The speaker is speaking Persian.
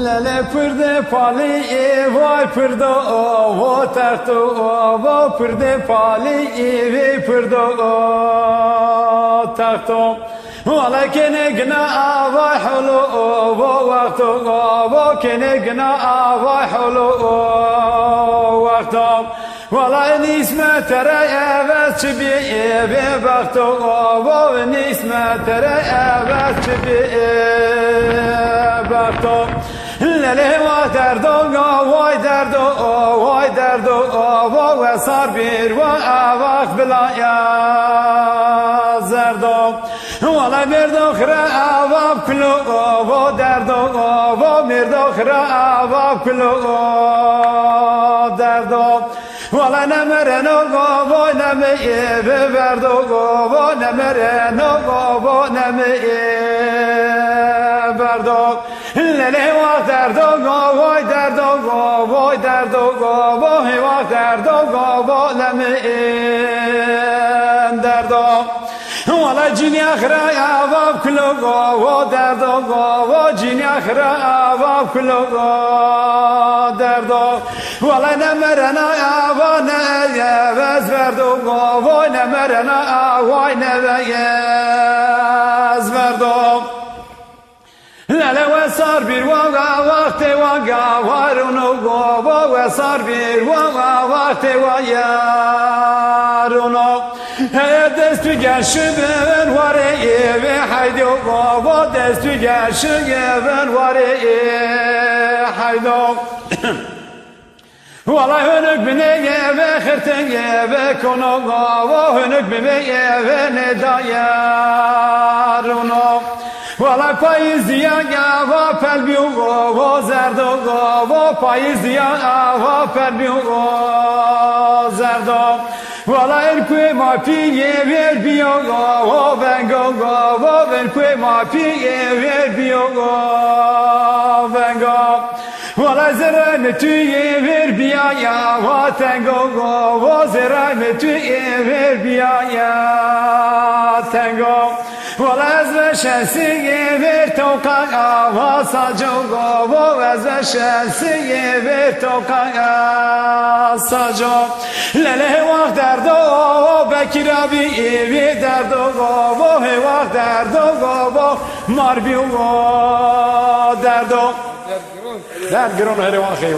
لله پرده پالی وای پرده و تختو و پرده پالی وی پرده تختو ولكن قنا وای حلو و وقتو و كن قنا وای حلو وقتو ولا نسمة ترى بس بي بختو و نسمة ترى بس بي بختو لله و دردو وای دردو وای دردو و صار بير و وقت بلا يا زردو ولا مردو خرا و كلو و دردو و مردو خرا و كلو دردو ولا نمرنو و نمی بردو و نمرنو و نمی بردو لله و دردو وای دردو وای دردو وای وقت دردو و نمی دردو ولا جيني اخرى يا كلو و دردو و جيني اخرى يا كلو دردو ولا نمرنا يا بس بردو و نمرنا وای نبيز بردو لا لا وصار بير وقت وارونو وصار بير وقت ويارونو دست گشبن واره به حیدو و دست گشبن واره حیدو والله هنك بنيه بخرتيه بكونو وهنك بنيه بندايرونو والله پاییزیا و پلبیو و زردو و پاییزیا و پلبیو و زردو والله الکوی ما پیه ویر بیو و بنگو و الکوی ما پیه ویر بیو و بنگو والله زرم توی ویر بیا یا و تنگو و زرم توی ویر بیا یا تنگو والله از شانسی ویر توقع و ساجو و از شانسی ویر توقع ساجو لله وقت دردو بکرابی وی دردو و وقت دردو و ماربیو دردو درد گرون هر واقعی